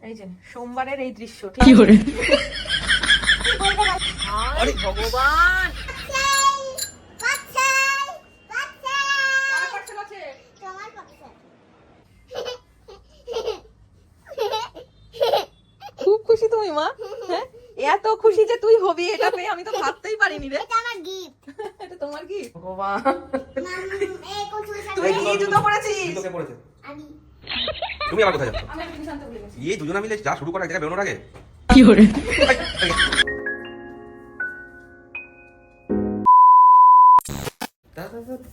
এই যে সোমবারের এই দৃশ্য কি করে আরে ভগবান খুব খুশি তুমি মা, হ্যাঁ এত খুশি যে তুই হবি এটা পেয়ে আমি তো ভাবতেই পারিনি রে। এটা আমার গিফট। এটা তোমার কি ভগবান, এই কোন তুই কি জুতো পরেছিস? জুতো কে পরেছে? আমি তুমি আবার কোথায় যাচ্ছ? আমি একটা জিনিস আনতে ভুলে গেছি। এই দুজনে মিলে যা শুরু করা এক জায়গায় বেরোনোর আগে কি করে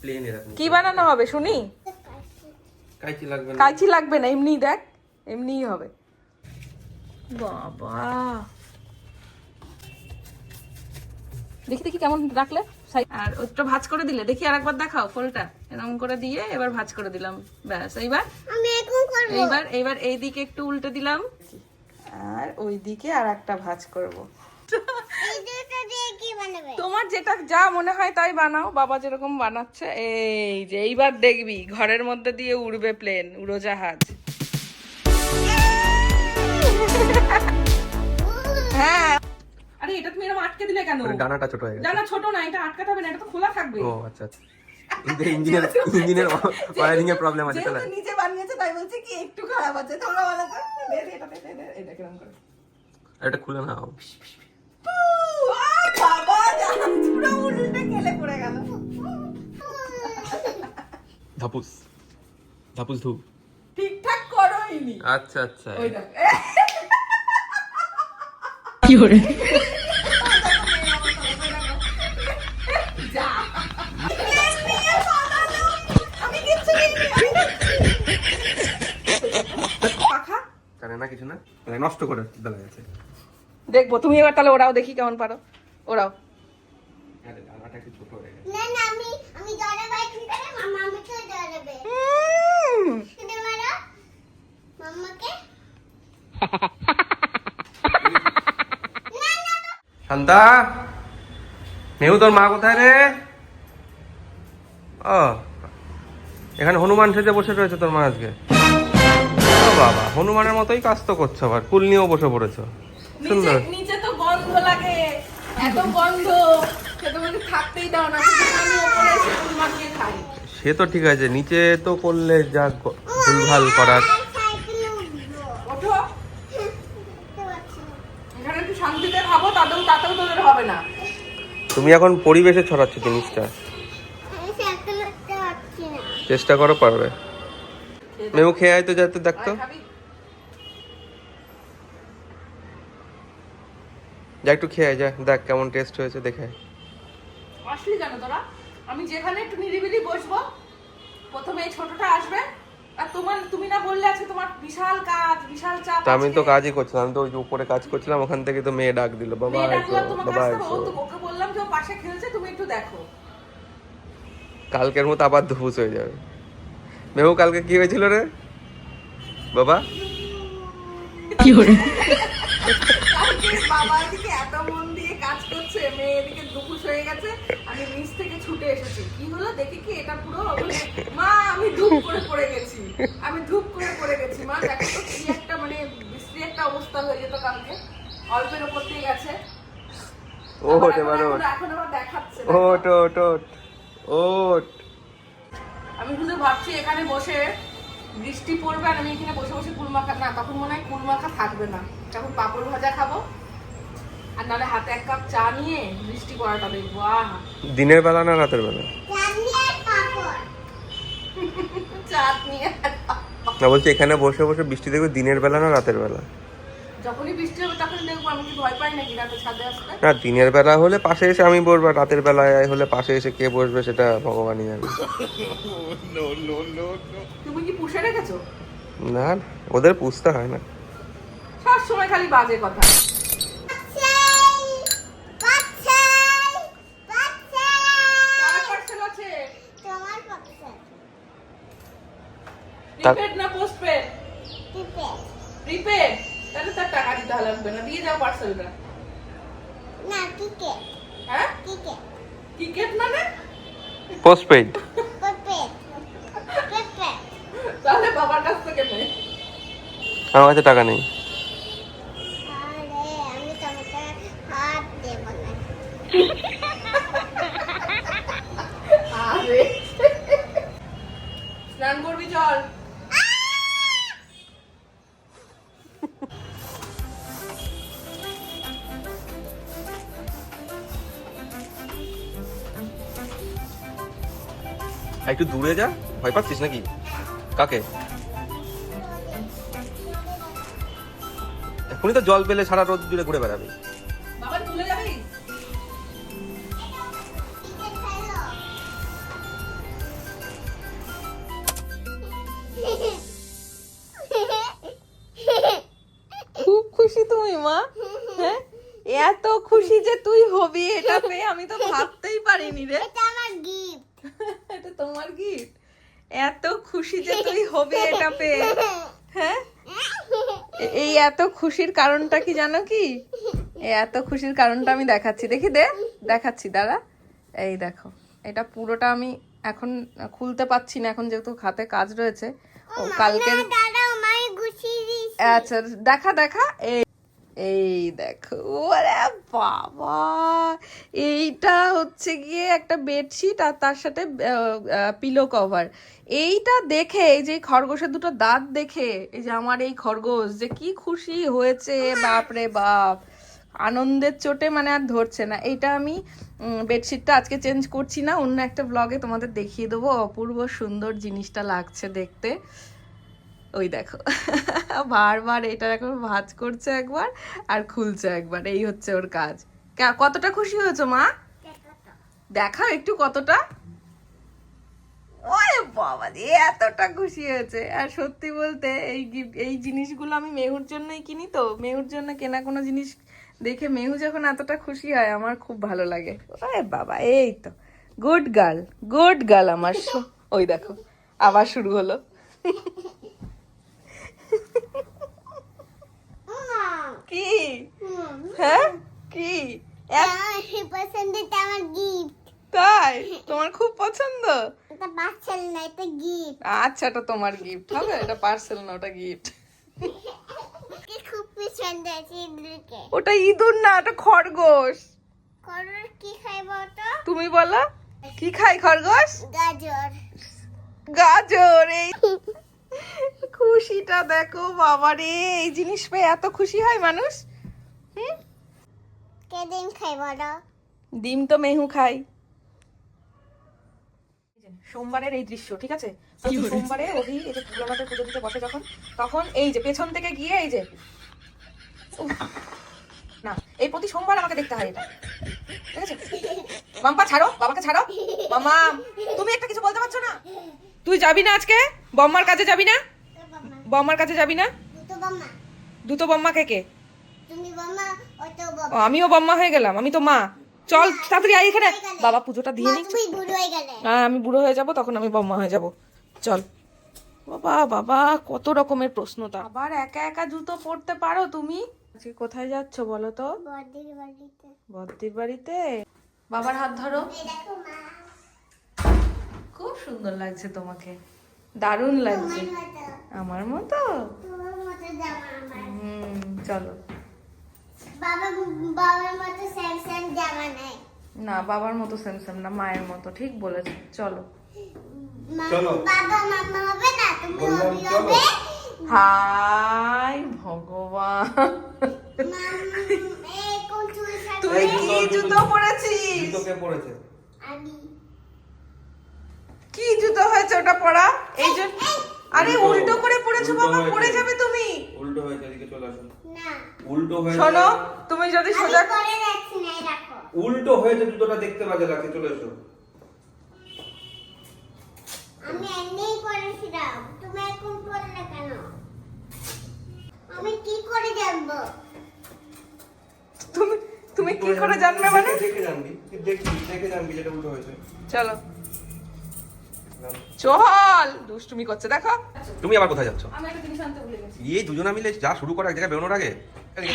প্লেন এরকম কি বানানো হবে শুনি? কাইচি লাগবে না। কাঁচি লাগবে না, এমনি দেখ এমনিই হবে। বাবা দেখি দেখি কেমন রাখলে আর ওটা ভাঁজ করে দিলে দেখি আরেকবার দেখাও ফলটা এরকম করে দিয়ে এবার ভাঁজ করে দিলাম ব্যাস। এইবার আমি এখন করব। এইবার এইবার এই দিকে একটু উল্টে দিলাম আর ওই দিকে আর একটা ভাঁজ করব। এই দুটো দিয়ে কি বানাবে? তোমার যেটা যা মনে হয় তাই বানাও, বাবা যেরকম বানাচ্ছে। এই যে এইবার দেখবি ঘরের মধ্যে দিয়ে উড়বে প্লেন, উড়োজাহাজ। হ্যাঁ আরে এটা তুমি এরকম আটকে দিলে কেন? মানে ডানাটা ছোট হয়ে গেছে। ডানা ছোট না, এটা আটকাতে হবে না, এটা তো খোলা থাকবে। ও আচ্ছা আচ্ছা। ইঞ্জিনের ওয়্যারিং এর প্রবলেম আছে তাহলে। যেহেতু নিচে বানিয়েছে তাই বলছি কি একটু খারাপ আছে, তোমরা বলো তো দে দে এটা দে দে এটা কিরকম করে আর এটা খুলে নাও। বাবা পুরো উল্টে গেলে পড়ে গেল। ধাপুস ধাপুস ধু। ঠিকঠাক করোইনি। আচ্ছা আচ্ছা। ওই দেখো কি করে যা আমি কিচ্ছু পাখা জানে না কিছু না, মানে নষ্ট করে বেলা গেছে। দেখবো তুমি এবার তাহলে ওরাও দেখি কেমন পারো। ওরাও আরে ডানাটা একটু ছোট হয়ে গেছে। না না আমি জলে বাইক নিতে মামা আমাকে জলেবে। তুমি মারো মাম্মাকে। শান্তা, মেহু তোর মা কোথায় রে? ও এখানে হনুমান সেজে বসে রয়েছে তোর মা আজকে। ও বাবা, হনুমানের মতোই কাজ তো করছো, আবার কুল নিয়েও বসে পড়েছো। সুন্দর। নিচে তো গন্ধ লাগে, এত গন্ধ সেটা বলে থাকতেই দাও না, শুধু আমি উপরে এসে ফুল মাখিয়ে খাই। সে তো ঠিক আছে, নিচে তো করলে যা ভুলভাল করার। সাইকেলে উঠবো। ওঠো উঠতে পারছি না। এখানে একটু শান্তিতে খাবো, তাতেও তোদের হবে না। তুমি এখন পরিবেশে ছড়াচ্ছ জিনিসটা, আমি সাইকেলে উঠতে পারছি না। চেষ্টা করো পারবে। মেহু খেয়ে আয় তো, যাতে দেখতো। খাবি? যা একটু খেয়ে আয়, যা দেখ কেমন টেস্ট হয়েছে দেখে। আসলি কেন তোরা? আমি যেখানে একটু নিরিবিলি বসবো প্রথমে এই ছোটটা আসবে আর তুমি না বললে আজকে তোমার বিশাল কাজ বিশাল চাপ। তা আমি তো আজকে। কাজই করছিলাম, আমি তো ওই যে উপরে কাজ করছিলাম, ওখান থেকে তো মেয়ে ডাক দিল, বাবা মেয়ে এসো ডাকলো, তোমার বাবা কাজটা এসো। ও তো ওকে বললাম যে ও পাশে খেলছে, তুমি একটু দেখো। কালকের মতো আবার ধুপুস হয়ে যাবে। মেহু কালকে কি হয়েছিল রে বাবা? কি করে কালকে বাবা এদিকে এত মন দিয়ে কাজ করছে, মেয়ে এদিকে দুপুস হয়ে গেছে, আমি নিচ থেকে ছুটে এসেছি। কি হলো দেখি কি এটা পুরো বলে, মা আমি ধূপ করে পড়ে গেছি, আমি ধূপ করে পড়ে গেছি। মা দেখো তো কি একটা মানে বিশ্রী একটা অবস্থা হয়ে যেত কালকে, অল্পের ওপর দিয়ে গেছে। ওঠ এবার ওঠ, এখন আবার দেখাচ্ছে। ওঠ ওঠ ওঠ ওঠ। আমি শুধু ভাবছি এখানে বসে বৃষ্টি পড়বে আর আমি এখানে বসে বসে কুলমাখা, না তখন মনে হয় কুলমাখা থাকবে না, তখন পাপড় ভাজা খাবো আর নাহলে হাতে এক কাপ চা নিয়ে বৃষ্টি পড়াটা দেখবো। আহা দিনের বেলা না রাতের বেলা? চাটনি আর পাঁপড়। চা নিয়ে না বলছি এখানে বসে বসে বৃষ্টি দেখবে দিনের বেলা না রাতের বেলা? যখনই বৃষ্টি হবে তখন দেখবো। আমি কি ভয় পাই নাকি রাতে ছাদে আসতে? না দিনের বেলা হলে পাশে এসে আমি বসবো, আর রাতের বেলায় হলে পাশে এসে কে বসবে সেটা ভগবানই জানে। তুমি কি পুষে রেখেছো? না না, ওদের পুষতে হয় না। সব সময় খালি বাজে কথা। কার parcel আছে? তোমার পার্সেল। প্রিপেড না পোস্টপেড? টিপে। প্রিপেড, তাহলে তার টাকা দিতে লাগবে না, দিয়ে যাও পার্সেলটা। না টিকে। হ্যাঁ টিকে। টিকেট মানে? পোস্টপেইড। পেপে। পেপে। তাহলে বাবার কাছ থেকে নে। আমার কাছে টাকা নেই। একটু দূরে যা, ভয় পাচ্ছিস নাকি? কাকে? এখনই তো জল পেলে সারা রোদ জুড়ে ঘুরে বেড়াবি। বাবা তুলে যাবি? খুব খুশি তুমি মা, হ্যাঁ? এত খুশি যে তুই হবি এটা পেয়ে আমি তো ভাবতেই পারিনি রে। এটা আমার গিফট। এটা তোমার গিফট? এত খুশি যে তুই হবি এটা পেয়ে, হ্যাঁ? এই এত খুশির কারণটা কি জানো কি? এই এত খুশির কারণটা আমি দেখাচ্ছি, দেখাচ্ছি দাঁড়া। এই দেখো, এটা পুরোটা আমি এখন খুলতে পাচ্ছি না, এখন যেহেতু হাতে কাজ রয়েছে। ও কালকের, দাঁড়াও মাই গুছিয়ে দিস। আচ্ছা দেখা এই এই দেখো, ওরে বাবা, এইটা হচ্ছে গিয়ে একটা বেডশিট আর তার সাথে পিলো কভার। এইটা দেখে, এই যে খরগোশের দুটো দাঁত দেখে, এই যে আমার এই খরগোশ যে কি খুশি হয়েছে, বাপ রে বাপ, আনন্দের চোটে মানে আর ধরছে না। এইটা আমি বেডশিটটা আজকে চেঞ্জ করছি না, অন্য একটা ব্লগে তোমাদের দেখিয়ে দেবো। অপূর্ব সুন্দর জিনিসটা লাগছে দেখতে। ওই দেখো, বারবার এটা এখন ভাঁজ করছে একবার আর খুলছে একবার, এই হচ্ছে ওর কাজ। কতটা খুশি হয়েছো মা? দেখাও একটু কতটা। ওরে বাবা রে, এতটা খুশি হয়েছে। আর সত্যি বলতে এই গিফট, এই জিনিসগুলো আমি মেহুর জন্যই কিনি, তো মেহুর জন্য কেনা কোনো জিনিস দেখে মেহু যখন এতটা খুশি হয় আমার খুব ভালো লাগে। ওরে বাবা, এই তো গুড গার্ল আমার। ওই দেখো আবার শুরু হলো। কি? হ্যাঁ কি? পছন্দটা আমার গিফট। তাই তোমার খুব পছন্দ? এটা পার্সেল না, এটা গিফট। আচ্ছা, এটা তোমার গিফট হবে, এটা পার্সেল না, ওটা গিফট। কি খুব পছন্দ আছে ইঁদুরকে। ওটা ইঁদুর না, ওটা খরগোশ। খরগোশ কি খাইবো ওটা? তুমি বলো কি খাই খরগোশ? গাজর। এই খুশিটা দেখো বাবা রে, এই জিনিস পেয়ে এত খুশি হয় মানুষ। কে ডিম খাইবো ওটা? ডিম তো মেহু খাই। সোমবারের এই দৃশ্য, ঠিক আছে? সোমবারে অভি এই যে ভোলানাথের পুজো দিতে বসে যখন, তখন এই যে পেছন থেকে গিয়ে এই যে, না এই প্রতি সোমবার আমাকে দেখতে হয় এটা, ঠিক আছে? মাম্পা ছাড়ো, বাবাকে ছাড়ো। মামা তুমি একটা কিছু বলতে পারছো না? তুই যাবি না আজকে বম্মার কাছে? যাবি না বম্মার কাছে? যাবি না? দুটো বাম্মা। দুটো বম্মা কে কে? তুমি বাম্মা, ওটা ও, বাবা। আমিও বম্মা হয়ে গেলাম, আমি তো মা। চল তাড়াতাড়ি আয় এখানে, বাবা পুজোটা দিয়ে নি। তুমি বুড়ো হয়ে গেলে। হ্যাঁ আমি বুড়ো হয়ে যাব, তখন আমি বম্মা হয়ে যাব। চল। বাবা বাবা, কত রকমের প্রশ্নটা। আবার একা একা জুতো পরতে পারো তুমি? আজকে কোথায় যাচ্ছ বলো তো? বড়দির বাড়িতে। বদ্দির বাড়িতে। বাবার হাত ধরো। এই দেখো মা, খুব সুন্দর লাগছে তোমাকে, দারুণ লাগছে। তোমার আমার মতো। মতো? তোমার মতো জামা আমার। চলো। বাবার মতো সেম সেম জামা নাই। না বাবার মতো সেম না, মায়ের মতো, ঠিক বলেছো। চলো। চলো। বাবা মাম্মা হবে না, তুমি বললাম হবি চলো। হবে। হাই ভগবান, এই কোন চুল সাথে? তুই কি জুতো পরেছিস? জুতো কে পড়েছে? আমি। কি জুতো হয়েছে ওটা পরা? এই যে, আরে উল্টো। উল্টো করে পড়েছো উল্টো বাবা, হয়েছে। পড়ে যাবে তুমি। উল্টো হয়েছে, এদিকে চলে আসুন। না, উল্টো হয়েছে। শোনো, তুমি যদি আমি সোজা, পরে যাচ্ছি না, এই রাখো। উল্টো হয়েছে, জুতোটা দেখতে বাজে লাগছে, চলে এসো। আমি এমনিই পরেছিলাম, তুমি এখন পরলে কেন? আমি কি করে জানবো? তুমি তুমি কি করে জানবে মানে? দেখে জানবি, দেখে জানবি যেটা উল্টো হয়েছে। চলো চল, দুষ্টুমি করছে দেখো। তুমি আবার কোথায় যাচ্ছ? আমি একটা জিনিস আনতে ভুলে গেছি। এই দুজনা মিলে যা শুরু করে এক জায়গায় বেরোনোর আগে। আরে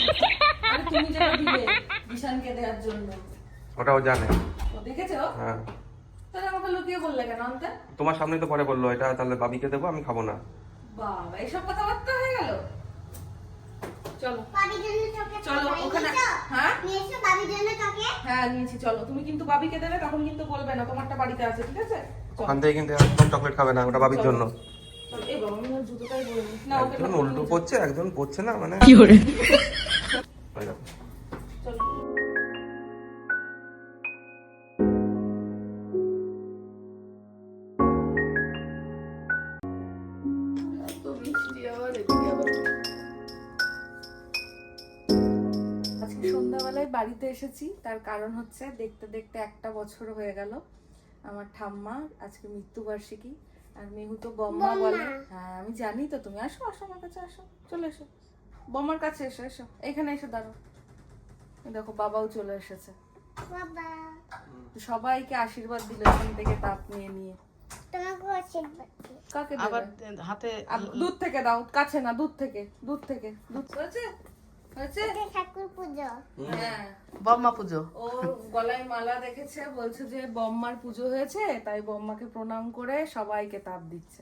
তুমি যেটা দিলে বিশানকে দেওয়ার জন্য, ওটাও জানে। ও দেখেছো? হ্যাঁ, তাহলে আমাকে লুকিয়ে বললে কেন আনতে? তোমার সামনে তো পরে বললো এটা তাহলে বাবিকে দেবো, আমি খাবো না। বাবা এইসব কথাবার্তা হয়ে গেল। চলো বাবির জন্য চকলেট চলো খাই ওখানে। নিয়েছো? হ্যাঁ নিয়েছো বাবির জন্য চকলেট? হ্যাঁ নিয়েছি। চলো, তুমি কিন্তু বাবিকে দেবে, তখন কিন্তু বলবে না তোমারটা বাড়িতে আছে, ঠিক আছে? চলো। ওখান থেকে কিন্তু একদম চকলেট খাবে না, ওটা বাবির জন্য। চলো, এই বাবা আমি ওর জুতোটাই বলে নিই। না ওকে একজন উল্টো পড়ছে, একজন পড়ছে না, মানে কি hore ওই দেখো। চলো। সকালবেলায় বাড়িতে এসেছি, তার কারণ হচ্ছে দেখতে দেখতে 1 বছর হয়ে গেল আমার ঠাম্মা আজকে মৃত্যুবার্ষিকী। আর মেহু তো বম্মা বলে। হ্যাঁ আমি জানি তো, তুমি আসো আসো আমার কাছে, আসো চলে এসো বম্মার কাছে, এসো এসো এখানে এসে দাঁড়াও। এই দেখো বাবাও চলে এসেছে। বাবা তো সবাইকে আশীর্বাদ দিল এখান থেকে তাপ নিয়ে নিয়ে। তোমাকে আশীর্বাদ দিই। কাকে আবার দেবে? হাতে দূর থেকে দাও, কাছে না, দূর থেকে দুধ হয়েছে হয়েছে। এটা ঠাকুর পুজো। হ্যাঁ বম্মা পুজো। ও গলায় মালা রেখেছে, বলছে যে বম্মার পুজো হয়েছে, তাই বম্মাকে প্রণাম করে সবাইকে তাপ দিচ্ছে।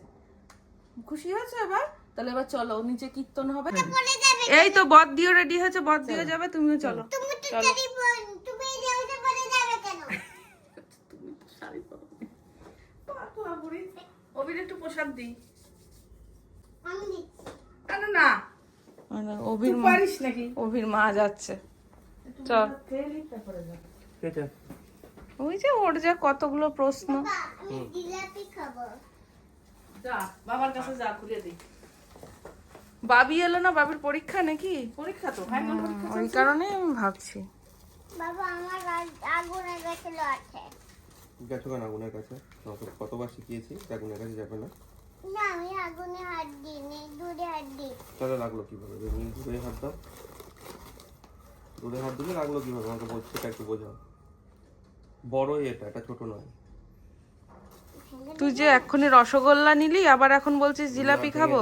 খুশি হয়েছে এবার? তাহলে এবার চলো, নিচে কীর্তন হবে। পরে যাবে। এই তো বদ দিও রেডি হয়েছে, বদ দিও যাবে, তুমিও চলো। তুমি তো জানি বোন, তুমি যাওতে পরে যাবে কেন? তুমি তো শাড়ি পরো। পাতলা বুড়ি। অভির একটু প্রসাদ দিই। আমি দিচ্ছি। না না অভির পারিস নাকি? অভির মা যাচ্ছে, চল। ওই যে ওর যা কতগুলো প্রশ্ন। বাবা, আমি জিলাপি খাবো। যা বাবার কাছে যা, খুলে দিই। বাবি এলো না, বাবির পরীক্ষা নাকি? পরীক্ষা তো ফাইনাল পরীক্ষা, ওই কারণে আমি ভাবছি। বাবা আমার আগুনের কাছে আছে। গেছো কেন আগুনের কাছে? কতবার শিখিয়েছি আগুনের কাছে যাবে না। না আমি আগুনে হাত দিইনি, দূরে হাত দিই। তাহলে লাগলো কিভাবে? তুমি দূরে হাত দাও, দূরে হাত দিলে লাগলো কিভাবে? আমাকে বলছি, সেটা একটু বোঝাও। বড়ই এটা ছোট নয়। তুই যে এক্ষুনি রসগোল্লা নিলি, আবার এখন বলছিস জিলাপি খাবো।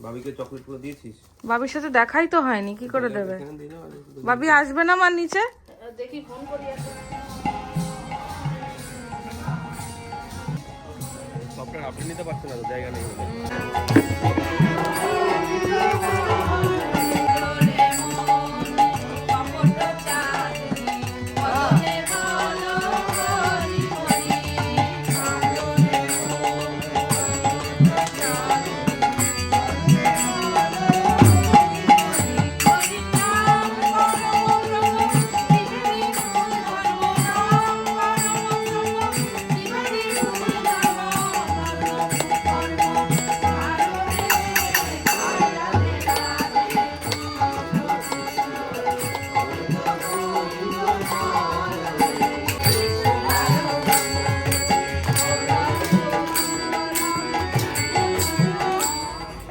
ভাবিকে চকলেট গুলো দিয়েছিস? বাবির সাথে দেখাই তো হয়নি, কি করে দেবে? এখানে দিয়ে দাও, আর একটু দিয়ে বাবি আসবে না আমার নিচে? দেখি ফোন করি। দাও। সফটওয়্যার আপডেট নিতে পারছে না তো, জায়গা নেই বলে।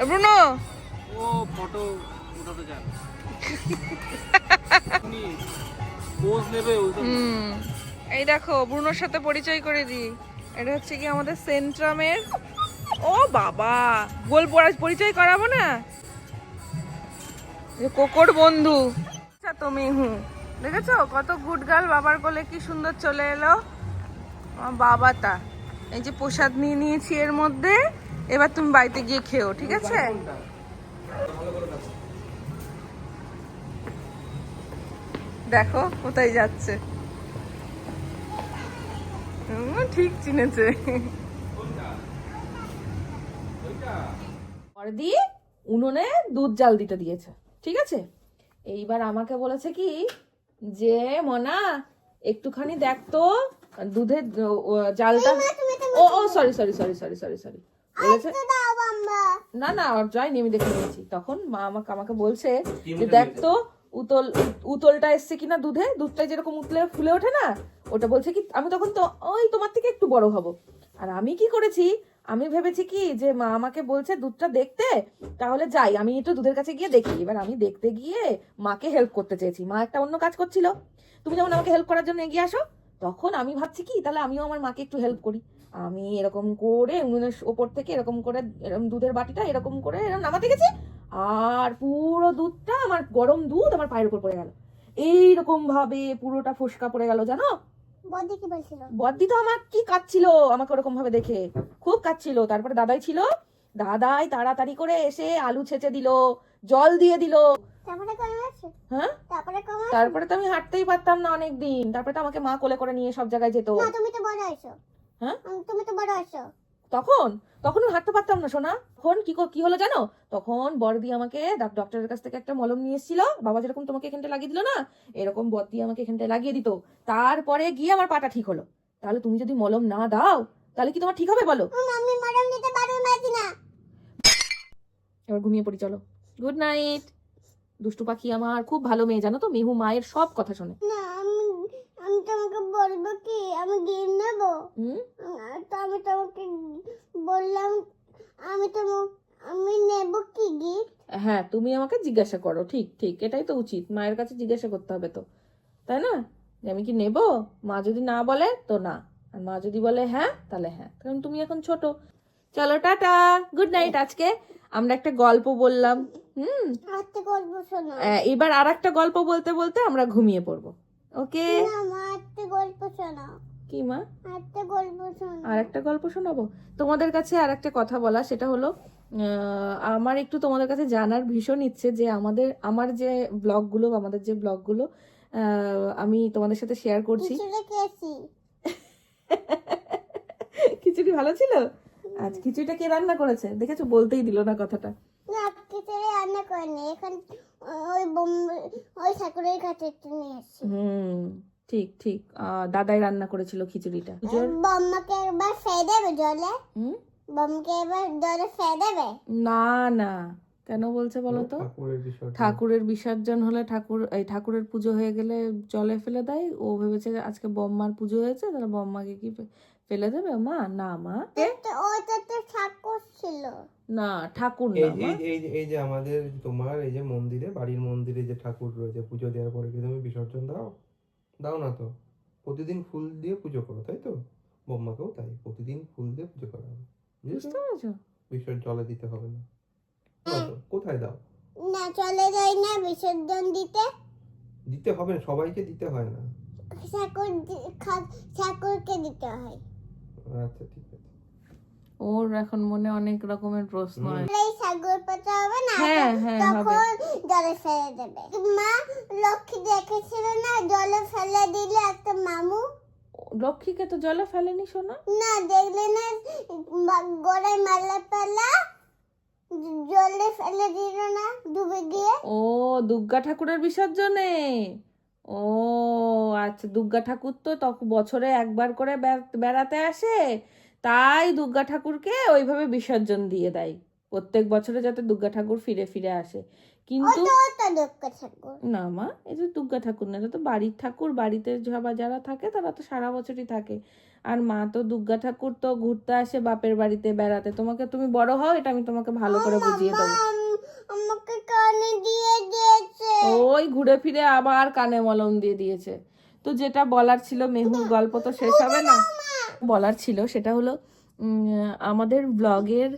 ব্রুনো ও ফটো উঠাতে চান। উনি পোজ নেবে ওই এই দেখো ব্রুনোর সাথে পরিচয় করে দিই। এটা হচ্ছে কি আমাদের সেন্ট্রামের, ও বাবা গোল পরিচয় করাবো না, যে কোকোর বন্ধু। আচ্ছা তুমি দেখেছো কত গুড গার্ল, বাবার কোলে কি সুন্দর চলে এলো আমার বাবাটা। এই যে প্রসাদ নিয়ে নিয়েছি এর মধ্যে, এবার তুমি বাড়িতে গিয়ে খেও, ঠিক আছে? দেখো কোথায় যাচ্ছে, ঠিক চিনেছে। বড়দি উনুনে দুধ জাল দিতে দিয়েছে, ঠিক আছে? এইবার আমাকে বলেছে কি যে মনা একটুখানি দেখ তো দুধের জালটা। ও ও sorry sorry sorry sorry sorry sorry বলেছে। দাও বাম্মা। না না আর যাইনি, আমি দেখে নিয়েছি। তখন মা আমাকে বলছে যে দেখ তো উতলটা এসছে কিনা দুধটা যেরকম উতলে ফুলে ওঠে না, ওটা বলছে কি। আমি তখন তো ওই তোমার থেকে একটু বড় হব, আর আমি কি করেছি, আমি ভেবেছি কি যে মা আমাকে বলছে দুধটা দেখতে, তাহলে যাই আমি একটু দুধের কাছে গিয়ে দেখি। এবার আমি দেখতে গিয়ে মাকে হেল্প করতে চেয়েছি, মা একটা অন্য কাজ করছিল। তুমি যেমন আমাকে হেল্প করার জন্য এগিয়ে আসো, তখন আমি ভাবছি কি তাহলে আমিও আমার মাকে একটু হেল্প করি। আমি এরকম করে উনুনের ওপর থেকে এরকম করে এরকম দুধের বাটিটা এরকম করে এরকম নামাতে গেছি, আর পুরো দুধটা আমার গরম দুধ আমার পায়ের উপর পড়ে গেল। এইরকম ভাবে পুরোটা ফোসকা পড়ে গেল, জানো? বদি কি বলছিল? বদ্দি তো আমার কি কাঁদছিল আমাকে ওরকম ভাবে দেখে, খুব কাঁদছিল। তারপরে দাদাই ছিল, দাদাই তাড়াতাড়ি করে এসে আলু ছেঁচে দিল, জল দিয়ে দিল। তারপরে কেমন আছে? হ্যাঁ তারপরে কেমন? তারপরে তো আমি হাঁটতেই পারতাম না অনেকদিন, তারপরে তো আমাকে মা কোলে করে নিয়ে সব জায়গায় যেত। না তুমি তো বড় হয়েছো। হ্যাঁ তুমি তো বড় হয়েছো। তখন আমি হাঁটতে পারতাম না সোনা। তখন কি হলো জানো, তখন বড়দি আমাকে ডক্টরের কাছ থেকে একটা মলম নিয়ে এসেছিল। বাবা যেরকম তোমাকে এখানটা লাগিয়ে দিল না, এরকম বড়দি আমাকে এখানটায় লাগিয়ে দিত। তারপরে গিয়ে আমার পাটা ঠিক হলো। তাহলে তুমি যদি মলম না দাও তাহলে কি তোমার ঠিক হবে বলো? আমি মরম দিতে পারবো না। এবার ঘুমিয়ে পড়ি, চলো। গুড নাইট, দুষ্টু পাখি আমার খুব ভালো মেয়ে, জানো তো? মিহু মায়ের সব কথা শোনে। না আমি আমি তোমাকে বলবো কি আমি গেম নেবো। হুম, তো আমি তোমাকে বললাম আমি নেব কি গিফট। হ্যাঁ তুমি আমাকে জিজ্ঞাসা করো, ঠিক ঠিক, এটাই তো উচিত, মায়ের কাছে জিজ্ঞাসা করতে হবে তো, তাই না? যে আমি কি নেব, মা যদি না বলে তো না, আর মা যদি বলে হ্যাঁ তাহলে হ্যাঁ, কারণ তুমি এখন ছোট। চলো টাটা, গুড নাইট। আজকে আমরা একটা গল্প বললাম, আজকে গল্প শোনো। এবার আর একটা গল্প বলতে বলতে আমরা ঘুমিয়ে পড়বো। ওকে? না মা আজকে গল্প শোনো। কি মা? আজকে গল্প শোনো। আর একটা গল্প শোনাবো তোমাদের কাছে। আর একটা কথা বলা, সেটা হলো আমার একটু তোমাদের কাছে জানার ভীষণ ইচ্ছে যে আমার যে ব্লগগুলো, আমাদের যে ব্লগগুলো আমি তোমাদের সাথে শেয়ার করছি। খিচুড়ি খেয়েছি। খিচুড়ি ভালো ছিল? আজ খিচুড়িটা কে রান্না করেছে দেখেছো? বলতেই দিল না কথাটা। না খিচুড়ি রান্না করিনি, এখন ওই ঠাকুরের কাছে নিয়ে এসেছি। ঠিক ঠিক, দাদাই রান্না করেছিল খিচুড়িটা। বম্মাকে একবার ফেলে দেবে জলে। হুম? বম্মাকে একবার জলে ফেলে দেবে। না না, কেন বলছে বলো তো? ঠাকুরের বিসর্জন হলে ঠাকুরের পুজো হয়ে গেলে জলে ফেলে দেয়। ও ভেবেছে আজকে বম্মার পুজো হয়েছে, তাহলে বম্মাকে কি ফেলে দেবে? মা না, মা ওইটা তো ঠাকুর ছিল না, ঠাকুর না মা। এই যে আমাদের তোমার এই যে মন্দিরে, বাড়ির মন্দিরে যে ঠাকুর রয়েছে, পুজো দেওয়ার পরে কি তুমি বিসর্জন দাও না তো? প্রতিদিন ফুল দিয়ে পুজো করো, তাই তো? বম্মাকেও তাই, প্রতিদিন ফুল দিয়ে পুজো করা হবে, বুঝতে পেরেছো? বিসর্জন জলে দিতে হবে না। কোথায় দাও? না চলে যায় না বিসর্জন দিতে হবে না, সবাইকে দিতে হয় না। ঠাকুরকে দিতে হয়। আচ্ছা ঠিক আছে। ওর এখন মনে অনেক রকমের প্রশ্ন হয়। এই সাগর পাতা হবে না, হ্যাঁ, হ্যাঁ, হবে। তখন জলে ফেলে দেবে। মা লক্ষ্মী দেখেছিল না জলে ফেলে দিলে একটা মামু? লক্ষ্মীকে তো জলে ফেলেনি সোনা। না দেখলে না গলায় মালা ফেলা জলে ফেলে দিল না ডুবে গিয়ে? ও দুর্গা ঠাকুরের বিসর্জনে। ও আচ্ছা, দুর্গা ঠাকুর তো তখন বছরে একবার করে বেড়াতে আসে, তাই দুর্গা ঠাকুরকে ওইভাবে বিসর্জন দিয়ে দেয় প্রত্যেক বছরে, যাতে দুর্গা ঠাকুর ফিরে ফিরে আসে। কিন্তু ওটা দুর্গা ঠাকুর না মা, এই যে দুর্গা ঠাকুর না, এটা তো বাড়ির ঠাকুর। বাড়িতে যারা থাকে তারা তো সারা বছরই থাকে। আর মা তো দুর্গা ঠাকুর তো ঘুরতে আসে বাপের বাড়িতে বেড়াতে। তুমি বড় হও, এটা আমি তোমাকে ভালো করে বুঝিয়ে দেবো। আমাকে কানে দিয়ে দিয়েছে। ওই ঘুরে ফিরে আবার কানে মলম দিয়ে দিয়েছে। তো যেটা বলার ছিল, মেহুর গল্প তো শেষ হবে না। বলার ছিল সেটা হলো আমাদের ব্লগের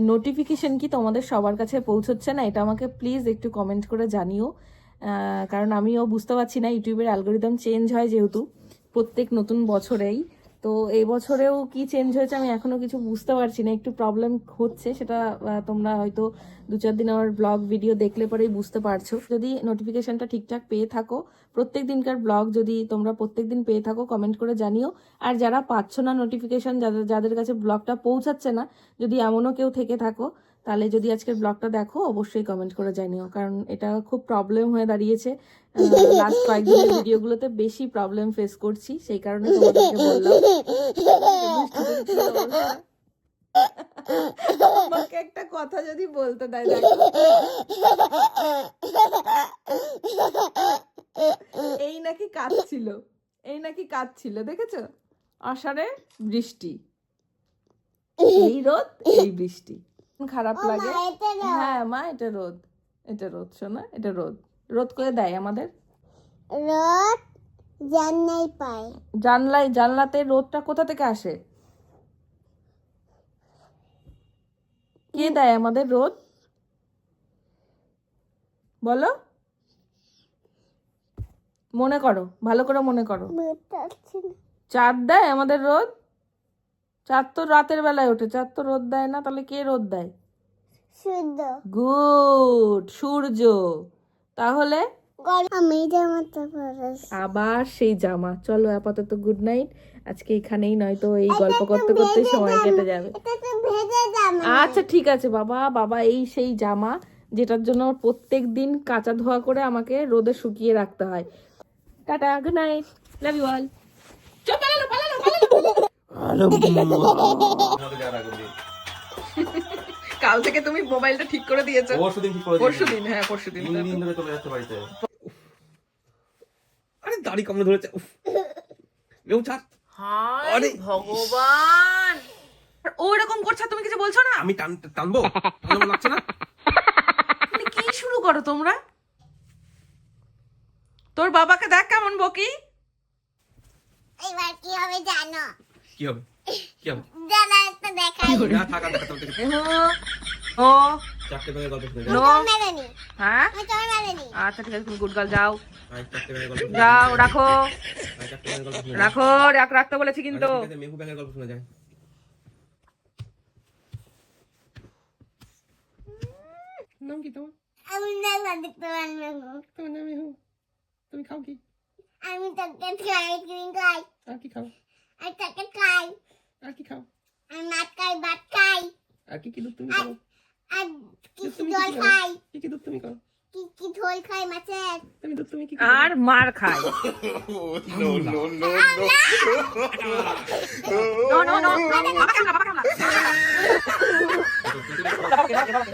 নোটিফিকেশন কি তোমাদের সবার কাছে পৌঁছচ্ছে না? এটা আমাকে প্লিজ একটু কমেন্ট করে জানিও, কারণ আমিও বুঝতে পারছি না। ইউটিউবের অ্যালগোরিদম চেঞ্জ হয় যেহেতু প্রত্যেক নতুন বছরেই, তো এই বছরেও কি চেঞ্জ হয়েছে আমি এখনো কিছু বুঝতে পারছি না। একটু প্রবলেম হচ্ছে, সেটা তোমরা হয়তো 2-4 দিন আমার ব্লগ ভিডিও দেখলে পরেই বুঝতে পারছো। যদি নোটিফিকেশনটা ঠিকঠাক পেয়ে থাকো, প্রত্যেক দিনকার ব্লগ যদি তোমরা প্রত্যেক দিন পেয়ে থাকো, কমেন্ট করে জানিও। আর যারা পাচ্ছ না নোটিফিকেশন, যাদের কাছে ব্লগটা পৌঁছাচ্ছে না, যদি এমনও কেউ থেকে থাকো, তাহলে যদি আজকের ব্লগটা দেখো অবশ্যই কমেন্ট করে জানিও, কারণ এটা খুব প্রবলেম হয়ে দাঁড়িয়েছে। লাস্ট কয়েকদিনের ভিডিওগুলোতে বেশি প্রবলেম ফেস করছি, সেই কারণে তোমাদেরকে বললাম। আমাকে একটা কথা যদি বলতে দেয়, দেখো এই নাকি কাঁদছিল, দেখেছো? আষাঢ়ে বৃষ্টি, এই রোদ এই বৃষ্টি, খারাপ লাগে। হ্যাঁ মা, এটা রোদ শোনা, এটা রোদ করে দেয় আমাদের। রোদ জানলাই পায়, জানলাতে রোদটা কোথা থেকে আসে? কে দেয় আমাদের রোদ বলো? মনে করো, ভালো করে মনে করো। চাঁদ দেয় আমাদের রোদ? চাঁদ তো রাতের বেলায় ওঠে, চাঁদ তো রোদ দেয় না। তাহলে কে রোদ দেয়? গুড, সূর্য। তাহলে আবার সেই জামা। চলো আপাতত গুড নাইট, আজকে এখানেই, নয়তো এই গল্প করতে করতে সময় কেটে যাবে। আচ্ছা ঠিক আছে বাবা, এই সেই জামা যেটার জন্য প্রত্যেক দিন কাঁচা ধোয়া করে আমাকে রোদে শুকিয়ে রাখতে হয়। Tata, good night, love you all. পালালো। কাল থেকে তুমি মোবাইলটা ঠিক করে দিয়েছো। পরশুদিন ঠিক করে পরশুদিন, হ্যাঁ পরশুদিন। 3 দিন ধরে চলে যাচ্ছে বাড়িতে। আরে দাড়ি কামড়ে ধরেছে। উফ মেউ ছাড়। হায় আরে। ভগবান, ও এরকম করছে তুমি কিছু বলছো না? আমি টানবো টানবো লাগছে না। মানে কি শুরু করো তোমরা? তোর বাবাকে দেখ কেমন বকি। এবার কি হবে জানো? কি হবে কি হবে? দাদা একটা দেখাই। না থাকা দেখা তো ও চারটে ব্যাগে গল্প শুনে নো। আমি মেরেনি, হ্যাঁ আমি তোমার মেরেনি। আচ্ছা ঠিক আছে, তুমি গুড গার্ল যাও, চারটে ব্যাগে গল্প যাও রাখো চারটে ব্যাগে গল্প শুনে রাখো, রাখতে বলেছি কিন্তু। মেহু ব্যাগের গল্প শুনে যায়। নাম কি তোমার? আমি না দেখতে পারবো। তোমার নাম মেহু। তুমি খাও কি? আমি চকলেট খাই, আইসক্রিম খাই, আর কি খাও? আমি চকলেট খাই, আর কি খাও? আমি মাছ খাই, ভাত খাই, আর কি কি দুধ তুমি খাও? আর কি তুমি জল কি খাও? খাই, কি দুধ তুমি খাও? কি ঝোল খাই মাছের। তুমি দুধ তুমি কি আর মার খায়। নো নো নো, বাবা কেমন বাবা কেমন? খাও?